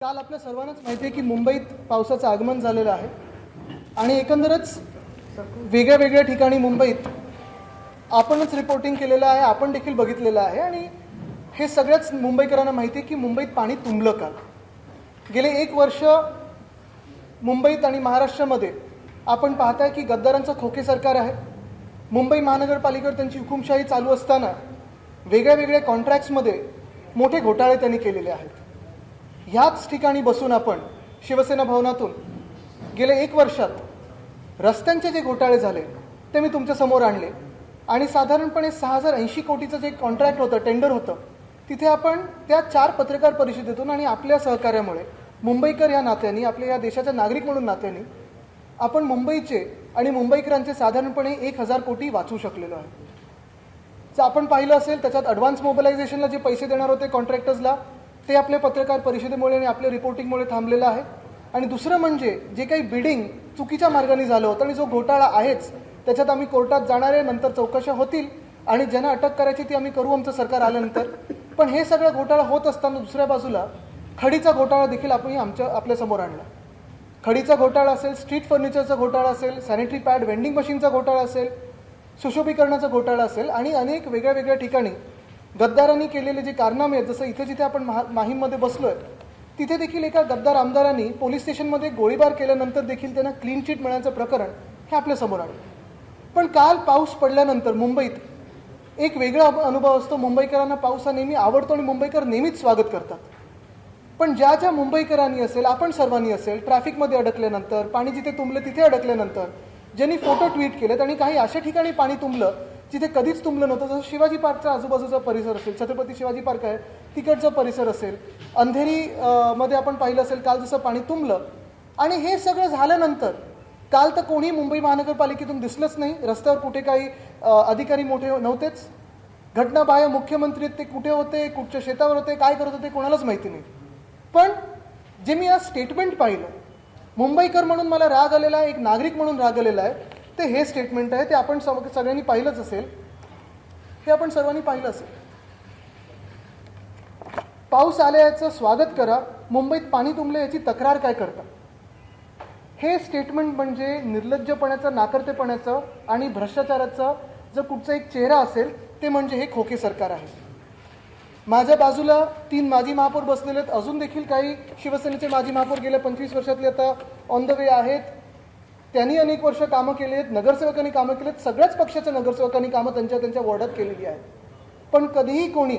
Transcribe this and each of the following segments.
काल आपल्या सर्वांनाच माहिती आहे की मुंबईत पावसाचं आगमन झालेलं आहे आणि एकंदरच वेगळ्या वेगळ्या ठिकाणी मुंबईत आपणच रिपोर्टिंग केलेलं आहे, आपण देखील बघितलेलं आहे आणि हे सगळ्याच मुंबईकरांना माहिती आहे की मुंबईत पाणी तुंबलं काल. गेले 1 वर्ष मुंबईत आणि महाराष्ट्रामध्ये आपण पाहताय की गद्दारांचं खोके सरकार आहे. मुंबई महानगरपालिकेवर त्यांची हुकुमशाही चालू असताना वेगळ्या वेगळ्या कॉन्ट्रॅक्ट्समध्ये मोठे घोटाळे त्यांनी केलेले आहेत. ह्याच ठिकाणी बसून आपण शिवसेना भवनातून गेले 1 वर्षात रस्त्यांचे जे घोटाळे झाले ते मी तुमच्या समोर आणले आणि साधारणपणे 6080 कोटीचं जे कॉन्ट्रॅक्ट होतं, टेंडर होतं, तिथे आपण त्या 4 पत्रकार परिषदेतून आणि आपल्या सहकार्यामुळे मुंबईकर या नात्याने, आपल्या या देशाच्या नागरिक म्हणून नात्याने आपण मुंबईचे आणि मुंबईकरांचे साधारणपणे 1000 कोटी वाचवू शकलेलो आहे. जर आपण पाहिलं असेल त्याच्यात ॲडव्हान्स मोबिलायझेशनला जे पैसे देणार होते कॉन्ट्रॅक्टर्सला ते आपल्या पत्रकार परिषदेमुळे आणि आपल्या रिपोर्टिंगमुळे थांबलेलं आहे. आणि दुसरं म्हणजे जे काही बिडिंग चुकीच्या मार्गाने झालं होतं आणि जो घोटाळा आहेच त्याच्यात आम्ही कोर्टात जाणार आहे, नंतर चौकशा होतील आणि ज्यांना अटक करायची ती आम्ही करू आमचं सरकार आल्यानंतर. पण हे सगळं घोटाळा होत असताना दुसऱ्या बाजूला खडीचा घोटाळा देखील आपण आपल्यासमोर आणला. खडीचा घोटाळा असेल, स्ट्रीट फर्निचरचा घोटाळा असेल, सॅनिटरी पॅड वेंडिंग मशीनचा घोटाळा असेल, सुशोभीकरणाचा घोटाळा असेल आणि अनेक वेगळ्या वेगळ्या ठिकाणी गद्दारांनी केलेले जे कारनामे आहेत, जसं इथे जिथे आपण माहीममध्ये बसलोय तिथे देखील एका गद्दार आमदारांनी पोलीस स्टेशनमध्ये गोळीबार केल्यानंतर देखील त्यांना क्लीन चिट मिळण्याचं प्रकरण हे आपल्यासमोर आलं. पण काल पाऊस पडल्यानंतर मुंबईत एक वेगळा अनुभव असतो. मुंबईकरांना पाऊस हा नेहमी आवडतो आणि मुंबईकर नेहमीच स्वागत करतात. पण ज्या ज्या मुंबईकरांनी असेल, आपण सर्वांनी असेल, ट्रॅफिकमध्ये अडकल्यानंतर, पाणी जिथे तुंबलं तिथे अडकल्यानंतर, ज्यांनी फोटो ट्विट केलेत आणि काही अशा ठिकाणी पाणी तुंबलं जिथे कधीच तुंबलं नव्हतं, जसं शिवाजी पार्कचा आजूबाजूचा परिसर असेल, छत्रपती शिवाजी पार्क आहे तिकडचा परिसर असेल, अंधेरी मध्ये आपण पाहिलं असेल काल जसं पाणी तुंबलं. आणि हे सगळं झाल्यानंतर काल तर कोणी मुंबई महानगरपालिकेतून दिसलंच नाही. रस्त्यावर कुठे काही अधिकारी मोठे नव्हतेच. घटनाबाह्य मुख्यमंत्री ते कुठे होते, कुठच्या शेतावर होते, काय करत होते कोणालाच माहिती नाही. पण जे मी आज स्टेटमेंट पाहिलं, मुंबईकर म्हणून मला राग आलेला आहे, एक नागरिक म्हणून राग आलेला आहे, ते हे स्टेटमेंट आहे. ते आपण सगळ्यांनी पाहिलंच असेल, हे आपण सर्वांनी पाहिलं असेल. पाऊस आल्याचं स्वागत करा, मुंबईत पाणी तुंबले याची तक्रार काय करता. हे स्टेटमेंट म्हणजे निर्लज्जपणाचं, नाकर्तेपणाचं आणि भ्रष्टाचाराचा जर कुठचा एक चेहरा असेल ते म्हणजे हे खोके सरकार आहे. माझ्या बाजूला 3 माजी महापौर बसलेले आहेत. अजून देखील काही शिवसेनेचे माजी महापौर गेल्या 25 वर्षातले आता ऑन द वे आहेत. त्यांनी अनेक वर्ष कामं केली आहेत, नगरसेवकांनी कामं केली आहेत, सगळ्याच पक्षाच्या नगरसेवकांनी कामं त्यांच्या वॉर्डात केलेली आहेत. पण कधीही कोणी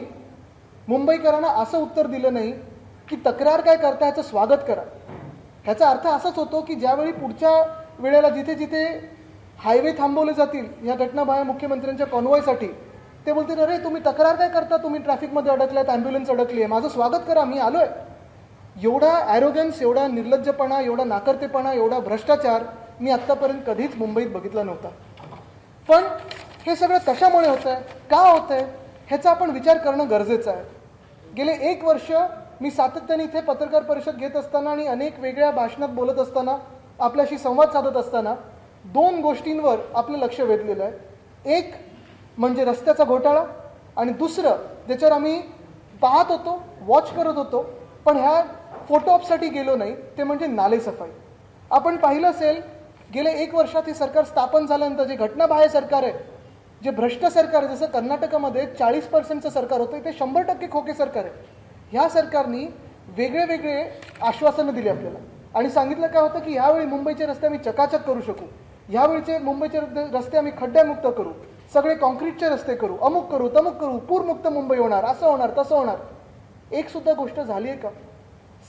मुंबईकरांना असं उत्तर दिलं नाही की तक्रार काय करता, ह्याचं स्वागत करा. ह्याचा अर्थ असाच होतो की ज्यावेळी पुढच्या वेळेला जिथे जिथे हायवे थांबवले जातील ह्या घटनाबाह्य मुख्यमंत्र्यांच्या कॉन्वॉयसाठी, ते बोलतील अरे तुम्ही तक्रार काय करता, तुम्ही ट्रॅफिकमध्ये अडकलात, ॲम्ब्युलन्स अडकली आहे, माझं स्वागत करा, मी आलोय. एवढा ॲरोगन्स, एवढा निर्लज्जपणा, एवढा नाकर्तेपणा, एवढा भ्रष्टाचार मी आत्तापर्यंत कधीच मुंबईत बघितला नव्हता. पण हे सगळं कशामुळे होतं आहे, का होतं आहे, ह्याचा आपण विचार करणं गरजेचं आहे. गेले 1 वर्ष मी सातत्याने इथे पत्रकार परिषद घेत असताना आणि अनेक वेगळ्या भाषणात बोलत असताना, आपल्याशी संवाद साधत असताना 2 गोष्टींवर आपलं लक्ष वेधलेलं आहे. एक म्हणजे रस्त्याचा घोटाळा आणि दुसरं ज्याच्यावर आम्ही पाहत होतो, वॉच करत होतो, पण ह्या फोटो ऑपसाठी गेलो नाही, ते म्हणजे नालेसफाई. आपण पाहिलं असेल गेले 1 वर्षात हे सरकार स्थापन झाल्यानंतर जे घटनाबाह्य सरकार आहे, जे भ्रष्ट सरकार आहे, जसं कर्नाटकामध्ये 40% सरकार होतं, ते 100% खोके सरकार आहे. ह्या सरकारनी वेगळे वेगळे आश्वासनं दिली आपल्याला आणि सांगितलं काय होतं की ह्यावेळी मुंबईचे रस्ते आम्ही चकाचक करू शकू, ह्यावेळीचे मुंबईचे रस्ते आम्ही खड्ड्यामुक्त करू, सगळे कॉन्क्रीटचे रस्ते करू, अमुक करू, तमुक करू, पूरमुक्त मुंबई होणार, असं होणार, तसं होणार. एक सुद्धा गोष्ट झाली आहे का?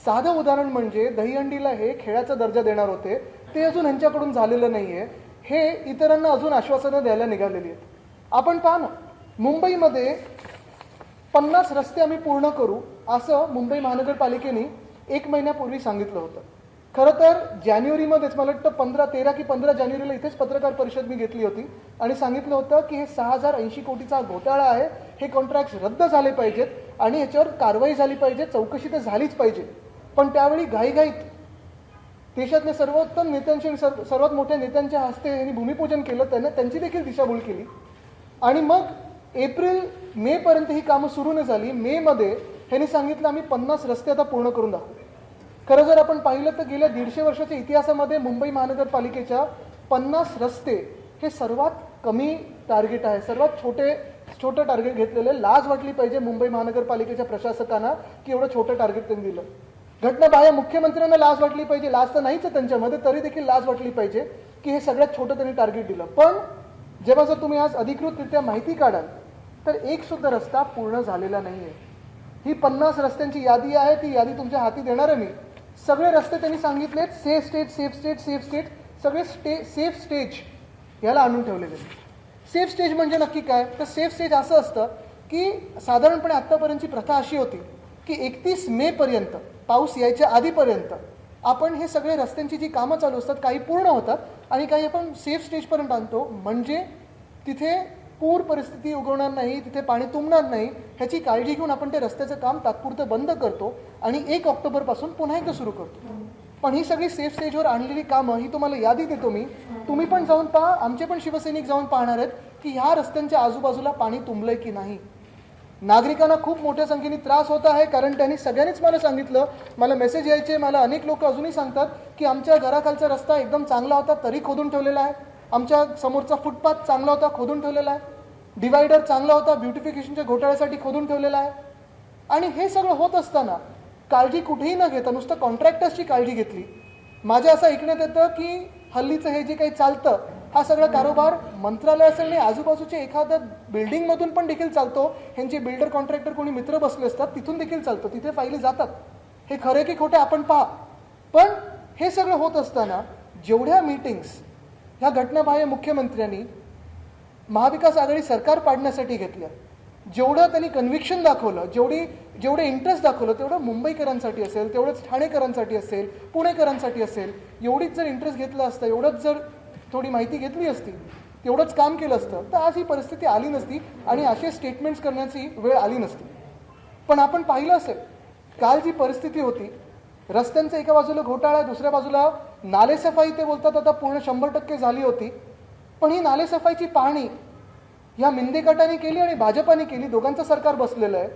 साधं उदाहरण म्हणजे दहीहंडीला हे खेळाचा दर्जा देणार होते, ते अजून ह्यांच्याकडून झालेलं नाही आहे. हे इतरांना अजून आश्वासनं द्यायला निघालेली आहेत. आपण पहा ना, मुंबईमध्ये 50 रस्ते आम्ही पूर्ण करू असं मुंबई महानगरपालिकेने 1 महिन्यापूर्वी सांगितलं होतं. खरं तर जानेवारीमध्येच, मला वाटतं 13 की 15 जानेवारीला इथेच पत्रकार परिषद मी घेतली होती आणि सांगितलं होतं की हे 6080 कोटीचा घोटाळा आहे, हे कॉन्ट्रॅक्ट्स रद्द झाले पाहिजेत आणि ह्याच्यावर कारवाई झाली पाहिजे, चौकशी तर झालीच पाहिजे. पण त्यावेळी घाईघाईत देशातल्या सर्वोत्तम नेत्यांच्या, सर्वात मोठ्या नेत्यांच्या हस्ते यांनी भूमिपूजन केलं, त्यांची देखील दिशाभूल केली आणि मग एप्रिल मेपर्यंत ही कामं सुरू न झाली. मेमध्ये ह्यांनी सांगितलं आम्ही 50 रस्ते आता पूर्ण करून दाखवू. खरं जर आपण पाहिलं तर गेल्या 150 वर्षाच्या इतिहासामध्ये मुंबई महानगरपालिकेच्या 50 रस्ते हे सर्वात कमी टार्गेट आहे, सर्वात छोटं टार्गेट घेतलेलं. लाज वाटली पाहिजे मुंबई महानगरपालिकेच्या प्रशासकांना की एवढं छोटं टार्गेट त्यांनी दिलं. घटनाबाह्य मुख्यमंत्र्यांना लाज वाटली पाहिजे, लाज तर नाहीच आहे त्यांच्यामध्ये, तरी देखील लाज वाटली पाहिजे की हे सगळ्यात छोटं त्यांनी टार्गेट दिलं. पण जेव्हा जर तुम्ही आज अधिकृतरित्या माहिती काढाल तर एक सुद्धा रस्ता पूर्ण झालेला नाही आहे. ही 50 रस्त्यांची यादी आहे, ती यादी तुमच्या हाती देणार आहे मी. सगळे रस्ते त्यांनी सांगितलेत safe state, safe state, safe state, सगळे सेफ स्टेज याला आणून ठेवलेले. सेफ स्टेज म्हणजे नक्की काय? तर सेफ स्टेज असं असतं की साधारणपणे आत्तापर्यंतची प्रथा अशी होती की 31 मे पर्यंत, पाऊस यायच्या आधीपर्यंत आपण हे सगळे रस्त्यांची जी कामं चालू असतात काही पूर्ण होतात आणि काही आपण सेफ स्टेजपर्यंत आणतो, म्हणजे तिथे पूर परिस्थिती उगवणार नाही, तिथे पाणी तुंबणार नाही ह्याची काळजी घेऊन आपण ते रस्त्याचं काम तात्पुरतं बंद करतो आणि 1 ऑक्टोबरपासून पुन्हा एकदा सुरू करतो. पण ही सगळी सेफ स्टेजवर आणलेली कामं ही तुम्हाला यादी देतो मी, तुम्ही पण जाऊन पहा, आमचे पण शिवसैनिक जाऊन पाहणार आहेत की ह्या रस्त्यांच्या आजूबाजूला पाणी तुंबलंय की नाही. नागरिकांना खूप मोठ्या संख्येने त्रास होत आहे, कारण त्यांनी सगळ्यांनीच मला सांगितलं, मला मेसेज यायचे, मला अनेक लोक अजूनही सांगतात की आमच्या घराखालचा रस्ता एकदम चांगला होता तरी खोदून ठेवलेला आहे, आमच्या समोरचा फुटपाथ चांगला होता खोदून ठेवलेला आहे, डिवायडर चांगला होता ब्युटिफिकेशनच्या घोटाळ्यासाठी खोदून ठेवलेला आहे. आणि हे सगळं होत असताना काळजी कुठेही न घेता नुसतं कॉन्ट्रॅक्टर्सची काळजी घेतली. माझ्या असं ऐकण्यात येतं की हल्लीचं हे जे काही चालतं हा सगळा कारोबार मंत्रालय असेल आणि आजूबाजूच्या एखाद्या बिल्डिंगमधून पण देखील चालतो. ह्यांचे बिल्डर कॉन्ट्रॅक्टर कोणी मित्र बसले असतात तिथून देखील चालतं, तिथे फायली जातात. हे खरे की खोटे आपण पहा. पण हे सगळं होत असताना जेवढ्या मीटिंग्स ह्या घटनाबाह्य मुख्यमंत्र्यांनी महाविकास आघाडी सरकार पाडण्यासाठी घेतल्या, जेवढं त्यांनी कन्व्हिक्शन दाखवलं, जेवढे इंटरेस्ट दाखवलं, तेवढं मुंबईकरांसाठी असेल, तेवढंच ठाणेकरांसाठी असेल, पुणेकरांसाठी असेल, एवढीच जर इंटरेस्ट घेतलं असतं, एवढंच जर थोडी माहिती घेतली असती, तेवढंच काम केलं असतं तर आज ही परिस्थिती आली नसती आणि असे स्टेटमेंट्स करण्याची वेळ आली नसती. पण आपण पाहिलं असेल काल जी परिस्थिती होती, रस्त्यांचा एका बाजूला घोटाळा, दुसऱ्या बाजूला नालेसफाई ते बोलतात आता पूर्ण 100% झाली होती. पण ही नालेसफाईची पाहणी ह्या मिंदे गटाने केली आणि भाजपाने केली, दोघांचं सरकार बसलेलं आहे.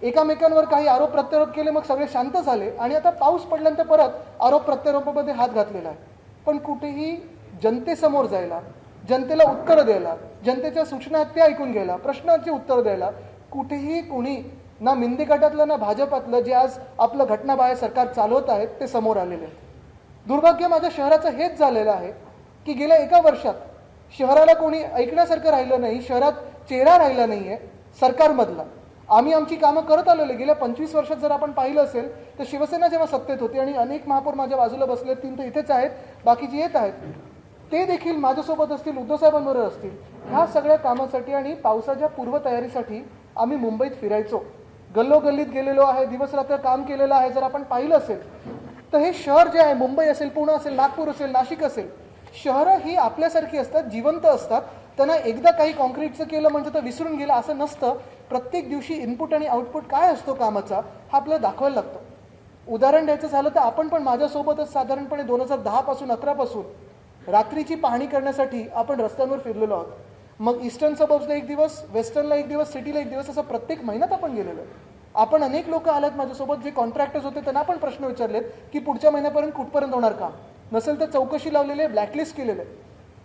एकामेकांवर काही आरोप प्रत्यारोप केले, मग सगळे शांत झाले आणि आता पाऊस पडल्यानंतर परत आरोप प्रत्यारोपामध्ये हात घातलेला आहे. पण कुठेही जनतेसमोर जायला, जनतेला उत्तरं द्यायला, जनतेच्या सूचना आहेत त्या ऐकून घ्यायला, प्रश्नांची उत्तरं द्यायला कुठेही कोणी ना मिंदे गटातलं ना भाजपातलं जे आज आपलं घटनाबाह्य सरकार चालवत आहेत ते समोर आलेले आहेत. दुर्भाग्य माझ्या शहराचं हेच झालेलं आहे की गेल्या 1 वर्षात शहराला कोणी ऐकण्यासारखं राहिलं नाही, शहरात चेहरा राहिला नाही आहे सरकारमधला. आम्ही आमची कामं करत आलेलो. गेल्या 25 वर्षात जर आपण पाहिलं असेल तर शिवसेना जेव्हा सत्तेत होती आणि अनेक महापौर माझ्या बाजूला बसले, 3 तर इथेच आहेत, बाकीचे येत आहेत, ते देखील माझ्यासोबत असतील, उद्धव साहेबांबरोबर असतील. ह्या सगळ्या कामासाठी आणि पावसाच्या पूर्वतयारीसाठी आम्ही मुंबईत फिरायचो, गल्लोगल्लीत गेलेलो आहे, दिवस रात्र काम केलेलं आहे. जर आपण पाहिलं असेल तर हे शहर जे आहे, मुंबई असेल, पुणे असेल, नागपूर असेल, नाशिक असेल, शहरं ही आपल्यासारखी असतात, जिवंत असतात. त्यांना एकदा काही कॉन्क्रीटचं केलं म्हणजे तर विसरून गेलं असं नसतं. प्रत्येक दिवशी इनपुट आणि आउटपुट काय असतो कामाचा हा आपल्याला दाखवायला लागतो. उदाहरण द्यायचं झालं तर आपण पण माझ्यासोबतच साधारणपणे 2010 पासून 11 पासून रात्रीची पाहणी करण्यासाठी आपण रस्त्यांवर फिरलेलो आहोत. मग ईस्टर्न सबर्ब्सला 1 दिवस, वेस्टर्नला 1 दिवस, सिटीला 1 दिवस, असं प्रत्येक महिन्यात आपण गेलेलो आहे. आपण अनेक लोक आलेत माझ्यासोबत जे कॉन्ट्रॅक्टर्स होते, त्यांना पण प्रश्न विचारलेत की पुढच्या महिन्यापर्यंत कुठपर्यंत होणार काम, नसेल तर चौकशी लावलेली आहे, ब्लॅकलिस्ट केलेलं आहे.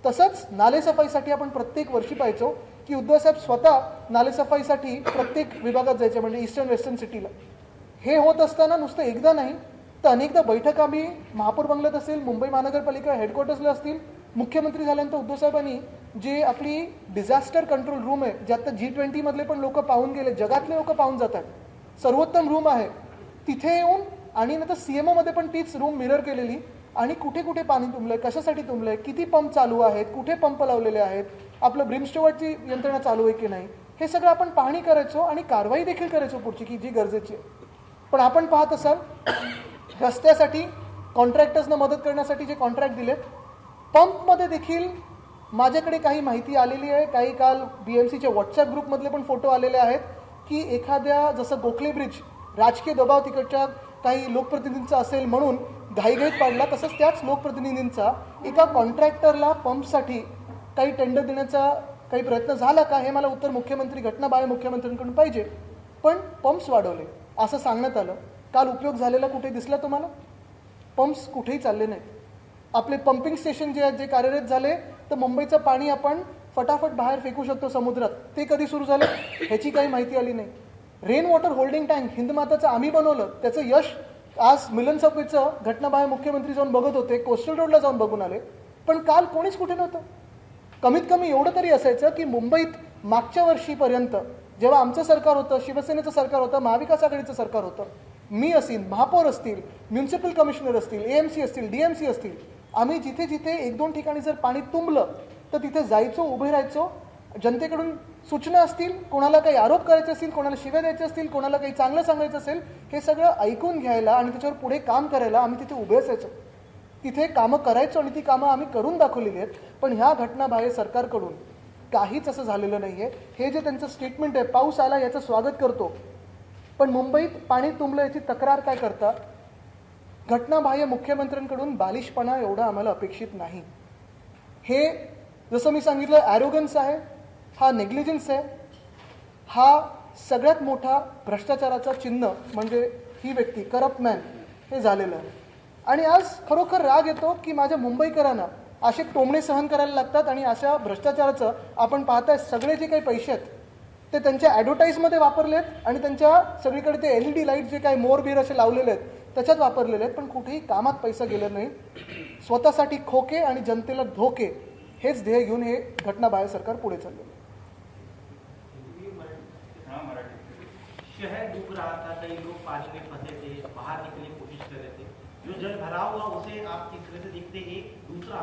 तसंच नालेसफाईसाठी आपण प्रत्येक वर्षी पाहायचो की उद्धवसाहेब स्वतः नालेसफाईसाठी प्रत्येक विभागात जायचे, म्हणजे ईस्टर्न वेस्टर्न सिटीला. हे होत असताना नुसतं एकदा नाही तर अनेकदा बैठक आम्ही महापौर बंगल्यात असेल, मुंबई महानगरपालिका हेडक्वार्टर्सला असतील, मुख्यमंत्री झाल्यानंतर उद्धवसाहेबांनी जे आपली डिझास्टर कंट्रोल रूम आहे, जे आता G20 मधले पण लोक पाहून गेले, जगातले लोक पाहून जातात, सर्वोत्तम रूम आहे, तिथे येऊन आणि नंतर CMO मध्ये पण तीच रूम मिरर केलेली आणि कुठे कुठे पाणी तुंबलंय, कशासाठी तुंबलंय, किती पंप चालू आहेत, कुठे पंप लावलेले आहेत, आपलं ब्रिमस्टोवरची यंत्रणा चालू आहे की नाही, हे सगळं आपण पाहणी करायचो आणि कारवाई देखील करायचो पुढची की जी गरजेची आहे. पण आपण पाहत असाल रस्त्यासाठी कॉन्ट्रॅक्टर्सना मदत करण्यासाठी जे कॉन्ट्रॅक्ट दिलेत, पंपमध्ये देखील माझ्याकडे काही माहिती आलेली आहे, काही काल BMCच्या व्हॉट्सॲप ग्रुपमधले पण फोटो आलेले आहेत की एखाद्या जसं गोखले ब्रिज राजकीय दबाव तिकडच्या काही लोकप्रतिनिधींचा असेल म्हणून घाईघाईत पाडला, तसंच त्याच लोकप्रतिनिधींचा एका कॉन्ट्रॅक्टरला पंपसाठी काही टेंडर देण्याचा काही प्रयत्न झाला का, हे मला उत्तर मुख्यमंत्री घटनाबाह्य मुख्यमंत्र्यांकडून पाहिजे. पण पंप्स वाढवले असं सांगण्यात आलं. काल उपयोग झालेला कुठे दिसला तुम्हाला? पंप्स कुठेही चालले नाहीत. आपले पंपिंग स्टेशन जे आहेत जे कार्यरत झाले तर मुंबईचं पाणी आपण फटाफट बाहेर फेकू शकतो समुद्रात, ते कधी सुरू झालं ह्याची काही माहिती आली नाही. रेन वॉटर होल्डिंग टँक हिंदमाताचं आम्ही बनवलं, त्याचं यश आज मिलन चौकीचं घटनाबाह्य मुख्यमंत्री जाऊन बघत होते, कोस्टल रोडला जाऊन बघून आले, पण काल कोणीच कुठे नव्हतं. कमीत कमी एवढं तरी असायचं की मुंबईत मागच्या वर्षीपर्यंत जेव्हा आमचं सरकार होतं, शिवसेनेचं सरकार होतं, महाविकास आघाडीचं सरकार होतं, मी असेल, महापौर असतील, म्युन्सिपल कमिशनर असतील, AMC असतील, DMC असतील, आम्ही जिथे जिथे एक दोन ठिकाणी जर पाणी तुंबलं तर तिथे जायचो, उभे राहायचो, जनतेकडून सूचना असतील, कोणाला काही आरोप करायचे असतील, कोणाला शिव्या द्यायचे असतील, कोणाला काही चांगलं सांगायचं असेल, हे सगळं ऐकून घ्यायला आणि त्याच्यावर पुढे काम करायला आम्ही तिथे उभे असायचो. तिथे कामं करायचो आणि ती कामं आम्ही करून दाखवलेली आहेत. पण ह्या घटनाबाह्य सरकारकडून काहीच असं झालेलं नाही आहे. हे जे त्यांचं स्टेटमेंट आहे, पाऊस आला याचं स्वागत करतो, पण मुंबईत पाणी तुंबलं याची तक्रार काय करता? घटनाबाह्य मुख्यमंत्र्यांकडून बालिशपणा एवढा आम्हाला अपेक्षित नाही. हे जसं मी सांगितलं ॲरोगन्स आहे, हा नेग्लिजन्स आहे, हा सगळ्यात मोठा भ्रष्टाचाराचा चिन्ह म्हणजे ही व्यक्ती करप्ट मॅन हे झालेलं आहे. आणि आज खरोखर राग येतो की माझ्या मुंबईकरांना असे टोमणे सहन करायला लागतात आणि अशा भ्रष्टाचाराचं आपण पाहताय सगळे जे काही पैसे आहेत ते त्यांच्या ॲडव्हर्टाईजमध्ये वापरलेत आणि त्यांच्या सगळीकडे ते LED लाईट जे काही मोरबीर असे लावलेले आहेत त्याच्यात वापरलेले आहेत, पण कुठेही कामात पैसा गेला नाही. स्वतःसाठी खोके आणि जनतेला धोके हेच ध्येय घेऊन हे घटनाबाह्य सरकार पुढे चालले. शहर डूब रहा था, कई लोग पानी में फंसे थे, बाहर निकलने की कोशिश कर रहे थे, जो जल भराव हुआ उसे आप किस तरह से देखते हैं? दूसरा,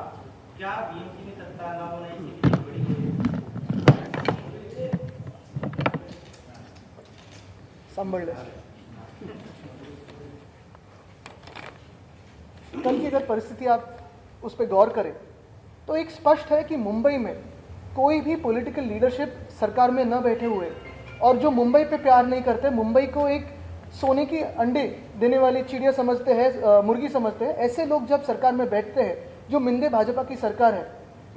क्या BMC में सत्ता न होना इसकी बड़ी संभल कल की अगर परिस्थिति आप उस पर गौर करें तो एक स्पष्ट है कि मुंबई में कोई भी पॉलिटिकल लीडरशिप सरकार में न बैठे हुए और जो मुंबई पे प्यार नहीं करते, मुंबई को एक सोने की अंडे देने वाली चिड़िया समझते हैं, मुर्गी समझते हैं, ऐसे लोग जब सरकार में बैठते हैं, जो मिंदे भाजपा की सरकार है,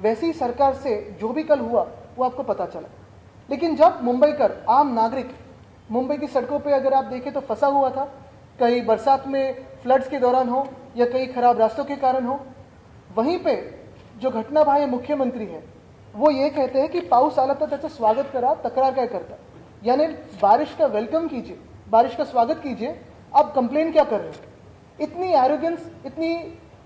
वैसी सरकार से जो भी कल हुआ वो आपको पता चला. लेकिन जब मुंबईकर आम नागरिक मुंबई की सड़कों पे अगर आप देखें तो फंसा हुआ था, कहीं बरसात में फ्लड्स के दौरान हो या कहीं खराब रास्तों के कारण हो, वहीं पे जो घटनाबाह्य मुख्यमंत्री है वो ये कहते हैं कि पाऊस आला तर त्याचं स्वागत करा, तक्रार काय करता? यानी बारिश का वेलकम कीजिए, बारिश का स्वागत कीजिए, आप कंप्लेन क्या कर रहे हो? इतनी एरोगेंस, इतनी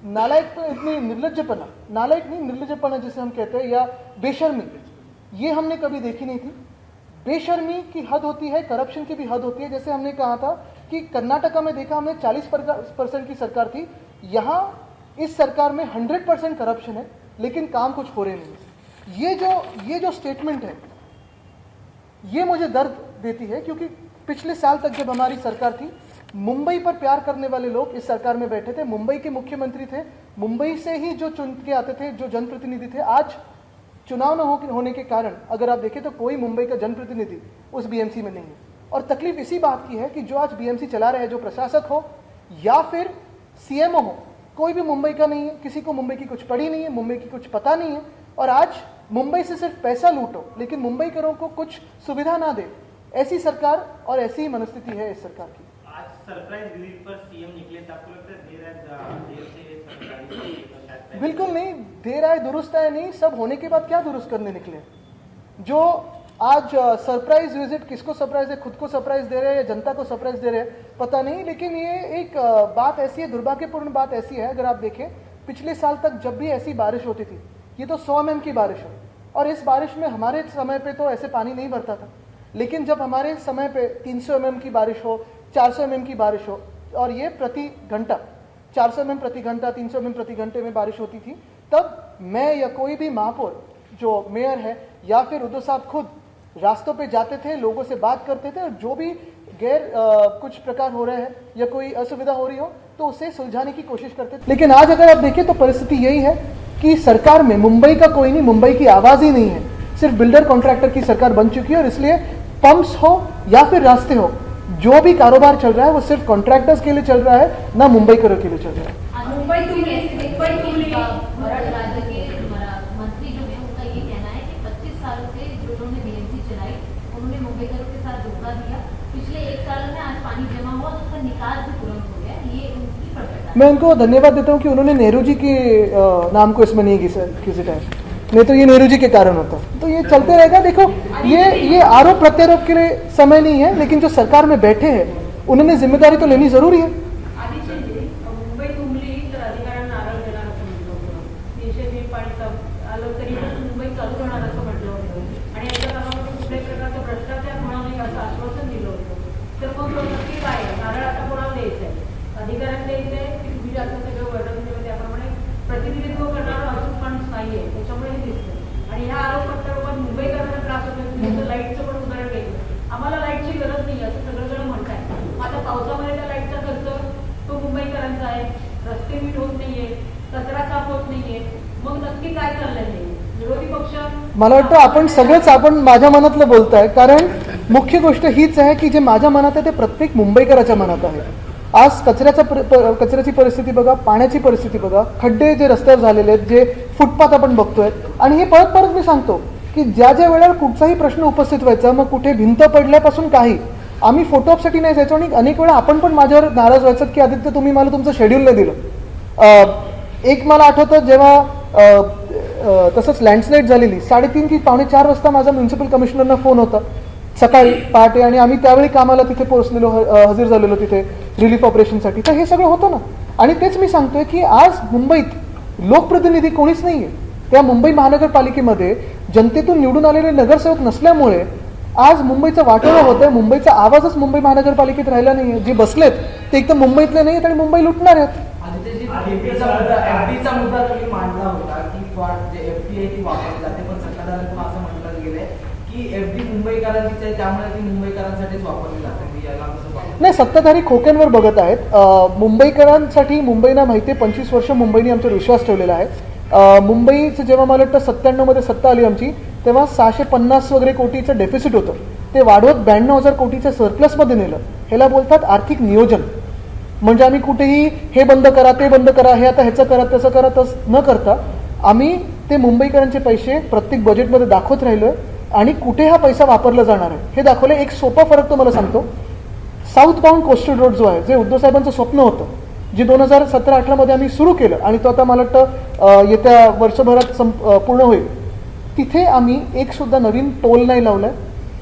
नालायक, इतनी निर्लज्जपना, नालायक नहीं निर्लज्जपना जिसे हम कहते हैं, या बेशर्मी, ये हमने कभी देखी नहीं थी. बेशर्मी की हद होती है, करप्शन की भी हद होती है. जैसे हमने कहा था कि कर्नाटका में देखा हमने 40% की सरकार थी, यहाँ इस सरकार में 100% करप्शन है, लेकिन काम कुछ हो रहे नहीं. ये जो स्टेटमेंट है ये मुझे दर्द देती है, क्योंकि पिछले साल तक जब हमारी सरकार थी, मुंबई पर प्यार करने वाले लोग इस सरकार में बैठे थे, मुंबई के मुख्यमंत्री थे, मुंबई से ही जो चुन के आते थे, जो जनप्रतिनिधि थे. आज चुनाव न होने के कारण अगर आप देखें तो कोई मुंबई का जनप्रतिनिधि उस BMC में नहीं है. और तकलीफ इसी बात की है कि जो आज BMC चला रहे हैं, जो प्रशासक हो या फिर CMO हो, कोई भी मुंबई का नहीं है, किसी को मुंबई की कुछ पड़ी नहीं है, मुंबई की कुछ पता नहीं है, और आज मुंबई से सिर्फ पैसा लूटो लेकिन मुंबईकरों को कुछ सुविधा ना दे, ऐसी सरकार और ऐसी ही मनस्थिति है इस सरकार की. आज सरप्राइज विजिट पर CM निकले, तो आपको लगता है देर से सरकारी? बिल्कुल नहीं, देर आए दुरुस्त आए नहीं, सब होने के बाद क्या दुरुस्त करने निकले? जो आज सरप्राइज विजिट, किसको सरप्राइज है, खुद को सरप्राइज दे रहे हैं या जनता को सरप्राइज दे रहे हैं पता नहीं, लेकिन ये एक बात ऐसी है, दुर्भाग्यपूर्ण बात ऐसी है, अगर आप देखें पिछले साल तक जब भी ऐसी बारिश होती थी, ये तो 100 mm की बारिश है, और इस बारिश में हमारे समय पे तो ऐसे पानी नहीं भरता था, लेकिन जब हमारे समय पे 300 mm की बारिश हो, 400 mm की बारिश हो, और ये प्रति घंटा 400 mm प्रति घंटा, 300 mm प्रति घंटे में बारिश होती थी, तब मैं या कोई भी महापौर जो मेयर है या फिर उद्धव साहब खुद रास्तों पे जाते थे, लोगों से बात करते थे, और जो भी गैर कुछ प्रकार हो रहे हैं या कोई असुविधा हो रही हो तो उसे सुलझाने की कोशिश करते थे. लेकिन आज अगर आप देखें तो परिस्थिति यही है कि सरकार में मुंबई का कोई नहीं, मुंबई की आवाज़ ही नहीं है, सिर्फ बिल्डर कॉन्ट्रैक्टर की सरकार बन चुकी है. और इसलिए पंप्स हो या फिर रास्ते हो, जो भी कारोबार चल रहा है वो सिर्फ कॉन्ट्रैक्टर्स के लिए चल रहा है, ना मुंबईकरों के लिए चल रहा है. मंत्री जो है उनका ये कहना है कि 25 सालों से जो उन्होंने BMC चलाई, उन्होंने मुंबईकरों के साथ धोखा दिया. पिछले 1 साल में आज पानी जमा हुआ तो उसका का निकाल भी तुरंत हो गया, ये उनकी परफेक्ट। मैं उनको धन्यवाद देता हूँ कि उन्होंने नेहरू जी के नाम को इसमें नहीं किसी टाइम, नहीं तो ये नेहरू जी के कारण होता। तो ये चलते रहेगा। देखो ये आरोप प्रत्यारोप के लिए समय नहीं है, लेकिन जो सरकार में बैठे हैं उन्होंने जिम्मेदारी तो लेनी जरूरी है। आधीचे मुंबई तुंबली तर अधिकाऱ्यांना आराम देणार असं म्हटलं होतं, 300 पाणी आलं तरी पण मुंबई चालू राहणार असं म्हटलं होतं आणि याच्या कामामध्ये कुठल्याही प्रकारचा भ्रष्टाचार होणार नाही असं आश्वासन दिलं होतं। तर मग नक्की काय नारळ आता कोणाला द्यायचं आहे? अधिकाऱ्यांना द्यायचं आहे की तुम्ही जास्त सगळं वर्णन केलं त्याप्रमाणे प्रतिनिधित्व करणारा अजून माणूस नाहीये, त्याच्यामुळे हे दिसतं। आणि ह्या आरोप प्रत्यारोपात मुंबईकरांना त्रास होतो। तुम्ही लाईटचं पण उदाहरण घेतलं, आम्हाला लाईटची गरज नाही असं सगळेजण म्हणताय। आता पावसामध्ये त्या लाईटचा खर्च तो मुंबईकरांचा आहे, रस्ते नीट होत नाहीये, कचरा साफ होत नाहीये, मग नक्की काय चाललंय ते? विरोधी पक्ष मला वाटतं आपण माझ्या मनातलं बोलताय, कारण मुख्य गोष्ट हीच आहे की जे माझ्या मनात आहे ते प्रत्येक मुंबईकराच्या मनात आहे। आज कचऱ्याची परिस्थिती बघा, पाण्याची परिस्थिती बघा, खड्डे जे रस्त्यावर झालेले आहेत, जे फुटपाथ आपण बघतोय, आणि हे परत परत मी सांगतो की ज्या वेळेला कुठचाही प्रश्न उपस्थित व्हायचा, मग कुठे भिंत पडल्यापासून काही, आम्ही फोटोऑपसाठी नाही जायचो, आणि अनेक वेळा आपण पण माझ्यावर नाराज व्हायचं की आदित्य तुम्ही मला तुमचं शेड्यूल नाही दिलं। एक मला आठवतं जेव्हा तसंच लँडस्लाईड झालेली 3:30 की 3:45 वाजता माझा म्युन्सिपल कमिशनरना फोन होता सकाळी पहाटे, आणि आम्ही त्यावेळी कामाला तिथे पोहोचलेलो, हजर झालेलो तिथे रिलीफ ऑपरेशनसाठी। तर हे सगळं होतं ना, आणि तेच मी सांगतोय की आज मुंबईत लोकप्रतिनिधी कोणीच नाहीये। त्या मुंबई महानगरपालिकेमध्ये जनतेतून निवडून आलेले नगरसेवक नसल्यामुळे आज मुंबईचं वाटोळं होतंय, मुंबईचा आवाजच मुंबई महानगरपालिकेत राहिला नाहीये। जे बसलेत ते एकदम मुंबईतले नाहीत आणि मुंबई लुटणार आहेत। एफडीचा मुद्दा तुम्ही मांडला होता की जे एफडी आहे ती वापरली जाते, पण सत्ताधाऱ्यांकडून असं म्हटलं गेलंय की एफडी मुंबईकरांचीच आहे, त्यामुळे ती मुंबईकरांसाठीच वापरली जाते। याला कसं पाहता? नाही, सत्ताधारी खोक्यांवर बघत आहेत। मुंबईकरांसाठी मुंबईना माहिती आहे, 25 वर्ष मुंबईने आमच्यावर विश्वास ठेवलेला आहे। मुंबईचं जेव्हा मला वाटतं 97 मध्ये सत्ता आली आमची, तेव्हा 650 वगैरे कोटीचं डेफिसिट होतं, ते वाढवत 92,000 कोटीच्या सरप्लसमध्ये नेलं। ह्याला बोलतात आर्थिक नियोजन। म्हणजे आम्ही कुठेही हे बंद करा, ते बंद करा, हे आता ह्याचं करा, त्याचं करा, तसं न करता आम्ही ते मुंबईकरांचे पैसे प्रत्येक बजेटमध्ये दाखवत राहिलो, आणि कुठे हा पैसा वापरला जाणार आहे हे दाखवलं। एक सोपा फरक तुम्हाला सांगतो, साऊथ बाउंड कोस्टल रोड जो आहे, जे उद्धव साहेबांचं स्वप्न होतं, जे 2017-18 मध्ये आम्ही सुरू केलं, आणि तो आता मला वाटतं येत्या वर्षभरात पूर्ण होईल, तिथे आम्ही एक सुद्धा नवीन टोल नाही लावलाय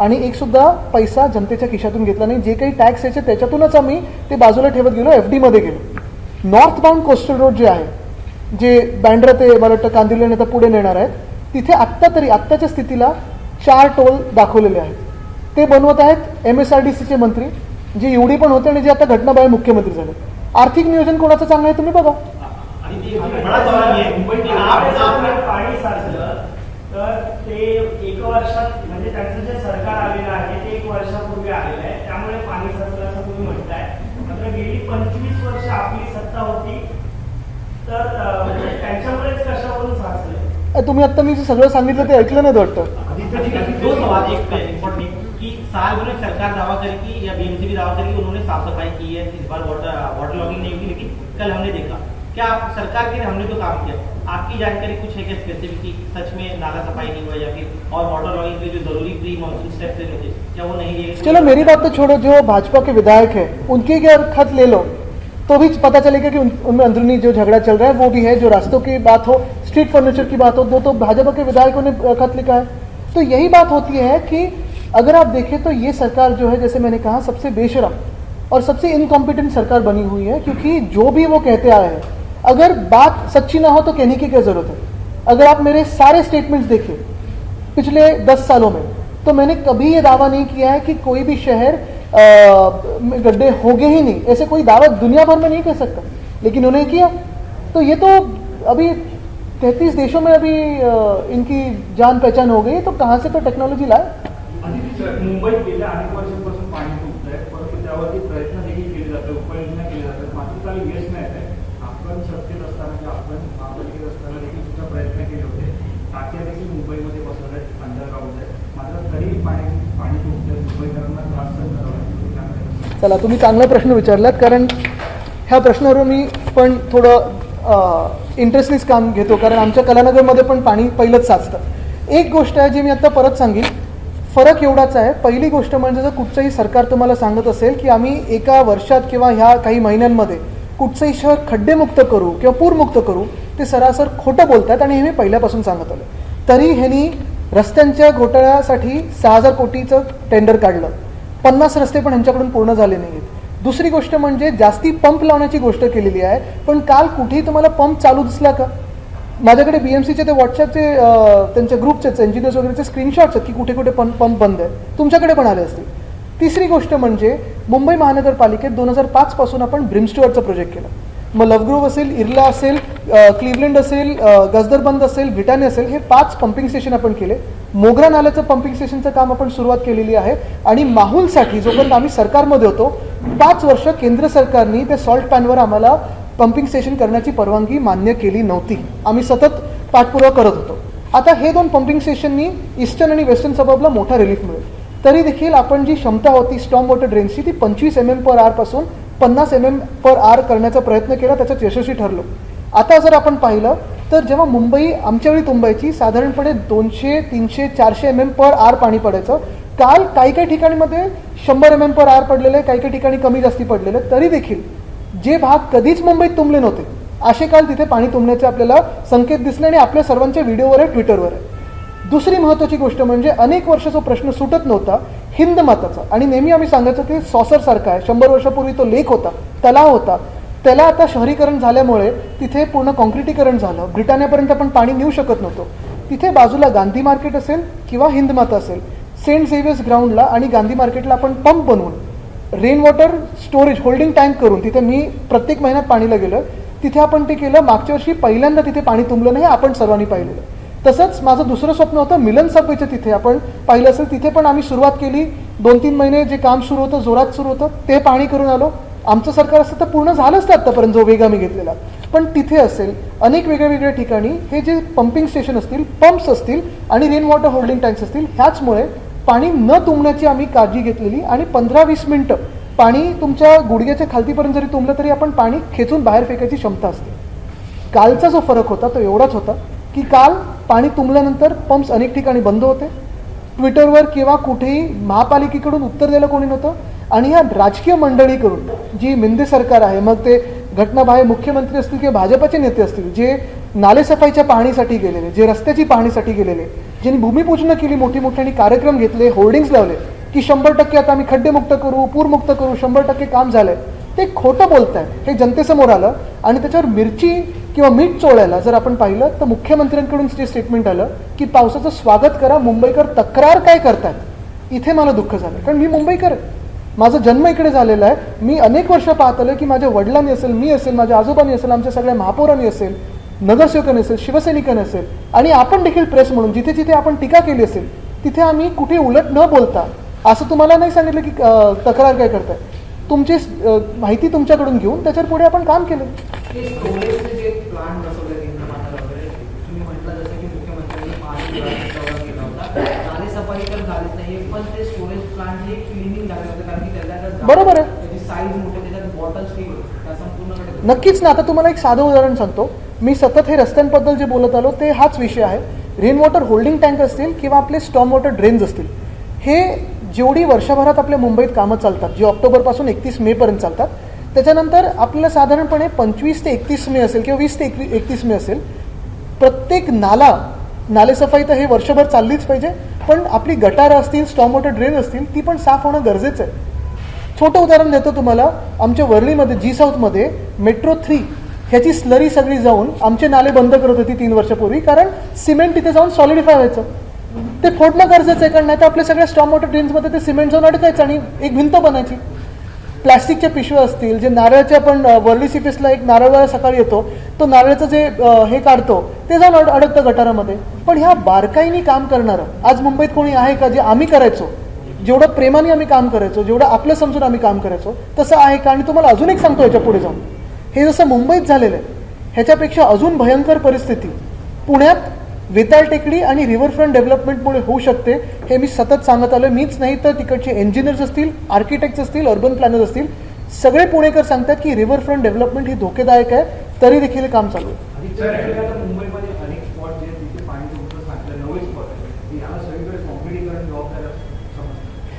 आणि एक सुद्धा पैसा जनतेच्या खिशातून घेतला नाही। जे काही टॅक्स यायचे त्याच्यातूनच आम्ही ते बाजूला ठेवत गेलो, एफडी मध्ये गेलो। नॉर्थ बाउंड कोस्टल रोड जे आहे, जे बँड्रा ते मला वाटतं कांदिवली आता पुढे नेणार आहेत, तिथे आत्ताच्या स्थितीला 4 टोल दाखवलेले आहेत। ते बनवत आहेत MSRDCचे मंत्री, जे एवढी पण होते आणि जे आता घटनाबाह्य मुख्यमंत्री झाले। आर्थिक नियोजन कोणाचं चांगलं आहे तुम्ही बघा। पाणी साचलं तर ते 1 वर्षात, म्हणजे त्यांचं जे सरकार आलेलं आहे ते 1 वर्षापूर्वी आलेलं आहे, त्यामुळे पाणी साचलं असं तुम्ही म्हणताय। मात्र गेली 25 वर्ष आपली सत्ता होती, तर त्यांच्यामुळेच कशावरून साचलंय? तुम्ही आता मी जे सगळं सांगितलं ते ऐकलं नाही वाटतं। दो सवाल, एक इम्पोर्टेंट कि साल भर में सरकार दावा करे कि या बीएमसी भी दावा करे कि उन्होंने साफ सफाई की है, इस बार वाटर लॉगिंग नहीं हुई, लेकिन कल हमने देखा क्या आप सरकार के हमने तो काम किया, आपकी जानकारी कुछ है क्या स्पेसिफिक कि सच में नाला सफाई नहीं हुआ या फिर और वाटर लॉगिंग के जो जरूरी प्री मॉनसून स्टेप्स लेने थे क्या वो नहीं लिए? चलो मेरी बात तो छोड़ो, जो भाजपा के विधायक है उनके अगर खत ले लो तो भी पता चलेगा कि उनमें अंदरूनी जो झगड़ा चल रहा है वो भी है। जो रास्तों की बात हो, स्ट्रीट फर्नीचर की बात हो, तो भाजपा के विधायकों ने खत लिखा है। तो यही बात होती है कि अगर आप देखें तो ये सरकार जो है, जैसे मैंने कहा, सबसे बेशरम और सबसे इनकॉम्पिटेंट सरकार बनी हुई है, क्योंकि जो भी वो कहते आए हैं, अगर बात सच्ची ना हो तो कहने की क्या जरूरत है। अगर आप मेरे सारे स्टेटमेंट्स देखिए पिछले 10 सालों में, तो मैंने कभी ये दावा नहीं किया है कि कोई भी शहर में गड्ढे होंगे ही नहीं, ऐसे कोई दावा दुनिया भर में नहीं कह सकता, लेकिन उन्हें किया। तो ये तो अभी 33 देशों में अभी इनकी जान पहचान हो गई, तो कहाँ से तो टेक्नॉलॉजी लाए। मुंबईत गेल्या अनेक वर्षांपासून पाणी तुटत आहे, परंतु त्यावरती प्रयत्न देखील केले जातात, उपाययोजना केल्या जातात, मात्र काही यश नाही आहे। आपण सत्तेत असताना, आपण महापालिकेत असताना देखील सुद्धा प्रयत्न केले होते, टाक्या देखील मुंबईमध्ये बसवल्या आहेत, अंडरग्राऊंड आहे, मात्र तरीही पाणी तुटतंय, मुंबईकरांना त्रास सहन करावा लागतो। चला, तुम्ही चांगला प्रश्न विचारलात, कारण ह्या प्रश्नावर मी पण थोडं इंटरेस्टनेच काम घेतो, कारण आमच्या कलानगरमध्ये पण पाणी पहिलंच साचतं। एक गोष्ट आहे जी मी आता परत सांगेन, फरक एवढाच आहे. पहिली गोष्ट म्हणजे जर कुठचंही सरकार तुम्हाला सांगत असेल की आम्ही एका वर्षात किंवा ह्या काही महिन्यांमध्ये कुठचंही शहर खड्डेमुक्त करू किंवा पूरमुक्त करू, ते सरासर खोटं बोलतात आणि हे मी पहिल्यापासून सांगत आलो. तरी ह्यांनी रस्त्यांच्या घोटाळ्यासाठी 6,000 कोटीचं टेंडर काढलं. 50 रस्ते पण ह्यांच्याकडून पूर्ण झाले नाही आहेत. दुसरी गोष्ट म्हणजे जास्ती पंप लावण्याची गोष्ट केलेली आहे, पण काल कुठेही तुम्हाला पंप चालू दिसला का? माझ्याकडे BMCचे ते व्हॉट्सअपचे त्यांच्या ग्रुपचेच इंजिनियर्स वगैरेचे स्क्रीनशॉट्स आहेत की कुठे कुठे पंप बंद आहे. तुमच्याकडे पण आले असतील. तिसरी गोष्ट म्हणजे मुंबई महानगरपालिकेत 2005 पासून आपण ब्रिमस्टुअर्टचा प्रोजेक्ट केला. मग लवग्रोव्ह असेल, इर्ला असेल, क्लिव्हलंड असेल, गजदरबंद असेल, ब्रिटानी असेल, हे 5 पंपिंग स्टेशन आपण केले. मोगरा नाल्याचं पंपिंग स्टेशनचं काम आपण सुरुवात केलेली आहे. आणि माहुलसाठी जोपर्यंत आम्ही सरकारमध्ये होतो 5 वर्ष केंद्र सरकारने त्या सॉल्ट पॅनवर आम्हाला पंपिंग स्टेशन करण्याची परवानगी मान्य केली नव्हती. आम्ही सतत पाठपुरावा करत होतो. आता हे 2 पंपिंग स्टेशननी ईस्टर्न आणि वेस्टर्न सबअर्बला मोठा रिलीफ मिळेल. तरी देखील आपण जी क्षमता होती स्टॉर्म वॉटर ड्रेनची ती 25 mm/h पासून 50 mm/h करण्याचा प्रयत्न केला, त्याच्यात यशस्वी ठरलो. आता जर आपण पाहिलं तर जेव्हा मुंबई आमच्या वेळी तुंबायची साधारणपणे 200, 300, 400 mm/h पाणी पडायचं. काल काही काही ठिकाणीमध्ये 100 mm/h पडलेलं आहे, काही काही ठिकाणी कमी जास्ती पडलेलं आहे. तरी देखील जे भाग कधीच मुंबईत तुंबले नव्हते असे काल तिथे पाणी तुंबण्याचे आपल्याला संकेत दिसले आणि आपल्या सर्वांच्या व्हिडिओवर आहे, ट्विटरवर आहे. दुसरी महत्त्वाची गोष्ट म्हणजे अनेक वर्ष जो प्रश्न सुटत नव्हता हिंद माताचा, आणि नेहमी आम्ही सांगायचं ते सॉसरसारखा आहे. 100 वर्षापूर्वी तो लेक होता, तलाव होता, त्याला आता शहरीकरण झाल्यामुळे तिथे पूर्ण कॉन्क्रिटीकरण झालं. ब्रिटानियापर्यंत आपण पाणी नेऊ शकत नव्हतो. तिथे बाजूला गांधी मार्केट असेल किंवा हिंद माता असेल, सेंट झेवियर्स ग्राउंडला आणि गांधी मार्केटला आपण पंप बनवून rain water storage holding tank करून, तिथे मी प्रत्येक महिन्यात पाणीला गेलं, तिथे आपण ते केलं. मागच्या वर्षी पहिल्यांदा तिथे पाणी तुंबलं नाही, आपण सर्वांनी पाहिलेलं. तसंच माझं दुसरं स्वप्न होतं मिलन सबवेचं, तिथे आपण पाहिलं असेल, तिथे पण आम्ही सुरुवात केली. 2-3 महिने जे काम सुरू होतं, जोरात सुरू होतं, ते पाणी करून आलो. आमचं सरकार असतं तर पूर्ण झालं असतं आत्तापर्यंत जो वेग आम्ही घेतलेला. पण तिथे असेल अनेक वेगळ्या वेगळ्या ठिकाणी हे जे पंपिंग स्टेशन असतील, पंप्स असतील आणि रेन वॉटर होल्डिंग टँक्स असतील, ह्याचमुळे पाणी न तुंबण्याची आम्ही काळजी घेतलेली. आणि 15-20 मिनिटं पाणी तुमच्या गुडघ्याच्या खालतीपर्यंत जरी तुंबलं तरी आपण पाणी खेचून बाहेर फेकायची क्षमता असते. कालचा जो फरक होता तो एवढाच होता की काल पाणी तुंबल्यानंतर पंप्स अनेक ठिकाणी बंद होते. ट्विटरवर किंवा कुठेही महापालिकेकडून उत्तर द्यायला कोणी नव्हतं. आणि या राजकीय मंडळीकडून जी मिंदे सरकार आहे, मग ते घटनाबाह्य मुख्यमंत्री असतील किंवा भाजपचे नेते असतील, जे नालेसफाईच्या पाहणीसाठी गेलेले, जे रस्त्याची पाहणीसाठी गेलेले, ज्यांनी भूमिपूजन केली, मोठी मोठ्याने कार्यक्रम घेतले, होर्डिंग्स लावले की 100% आता आम्ही खड्डेमुक्त करू, पूरमुक्त करू, 100% काम झालंय, ते खोटं बोलत आहे. हे जनतेसमोर आलं. आणि त्याच्यावर मिरची किंवा मीठ चोळायला जर आपण पाहिलं तर मुख्यमंत्र्यांकडून जे स्टेटमेंट आलं की पावसाचं स्वागत करा, मुंबईकर तक्रार काय करतात. इथे मला दुःख झालं, कारण मी मुंबईकर आहे, माझा जन्म इकडे झालेला आहे. मी अनेक वर्ष पाहत आलं की माझ्या वडिलांनी असेल, मी असेल, माझ्या आजोबांनी असेल, आमच्या सगळ्या महापौरांनी असेल, नगरसेवकांनी असेल, शिवसैनिकांनी असेल, आणि आपण देखील प्रेस म्हणून जिथे जिथे आपण टीका केली असेल तिथे आम्ही कुठे उलट न बोलता असं तुम्हाला नाही सांगितलं की तक्रार काय करताय. तुमची माहिती तुमच्याकडून घेऊन त्याच्यावर पुढे आपण काम केलं. हे स्टोरेजचे जे प्लांट बसवले हिंदमाता वगैरे, तुम्ही म्हटलं जसं की मुख्यमंत्र्यांनी पाणी केला होता, नालेसफाई तर झालीच नाहीये, पण ते स्टोरेज प्लांट हे क्लिनिंग झाले होते, कारण की त्याच्यात बरोबर आहे, त्याची साईज मोठी, त्याच्यात बॉटल्स त्या संपूर्णकडे. नक्कीच ना. आता तुम्हाला एक साधं उदाहरण सांगतो. मी सतत हे रस्त्यांबद्दल जे बोलत आलो ते हाच विषय आहे. रेन वॉटर होल्डिंग टँक असतील किंवा आपले स्टॉर्म वॉटर ड्रेन्स असतील, हे जेवढी वर्षभरात आपल्या मुंबईत कामं चालतात, जी ऑक्टोबरपासून 31 मेपर्यंत चालतात, त्याच्यानंतर आपल्याला साधारणपणे 25 ते 31 मे असेल किंवा 20 ते 31 मे असेल, प्रत्येक नालेसफाई तर हे वर्षभर चाललीच पाहिजे, पण आपली गटारं असतील, स्टॉर्म वॉटर ड्रेन असतील, ती पण साफ होणं गरजेचं आहे. छोटं उदाहरण देतो तुम्हाला. आमच्या वरळीमध्ये जी साऊथमध्ये मेट्रो 3 ह्याची स्लरी सगळी जाऊन आमचे नाले बंद करत होती 3 वर्षापूर्वी, कारण सिमेंट तिथे जाऊन सॉलिडिफाय व्हायचं. ते फोडणं गरजेचं आहे, कारण नाही तर आपल्या सगळ्या स्टॉर्म वॉटर ड्रेन्समध्ये ते सिमेंट जाऊन अडकायचं आणि एक भिंत बनायची. प्लॅस्टिकच्या पिशव्या असतील, जे नारळाचे आपण वर्ली सिफेसला एक नारळ सकाळी येतो, तो नारळाचं जे हे काढतो ते जाऊन अडकतं गटारामध्ये. पण ह्या बारकाईने काम करणारं आज मुंबईत कोणी आहे का? जे आम्ही करायचो, जेवढं प्रेमाने आम्ही काम करायचो, जेवढं आपलं समजून आम्ही काम करायचो, तसं आहे का? आणि तुम्हाला अजून एक सांगतो याच्या पुढे जाऊन, हे जसं मुंबईत झालेलं आहे ह्याच्यापेक्षा अजून भयंकर परिस्थिती पुण्यात वेताळ टेकडी आणि रिव्हरफ्रंट डेव्हलपमेंटमुळे होऊ शकते. हे मी सतत सांगत आलो. मीच नाही तर तिकडचे इंजिनियर्स असतील, आर्किटेक्ट्स असतील, अर्बन प्लॅनर्स असतील, सगळे पुणेकर सांगतात की रिव्हरफ्रंट डेव्हलपमेंट ही धोकेदायक आहे, तरी देखील काम चालू आहे. मुंबईमध्ये अनेक स्पॉट जे तिथे पाणी तुमचं सांगितलं 9 स्पॉट आहे, याला सगळीकडे कॉन्क्रिटीकरण जबाबदार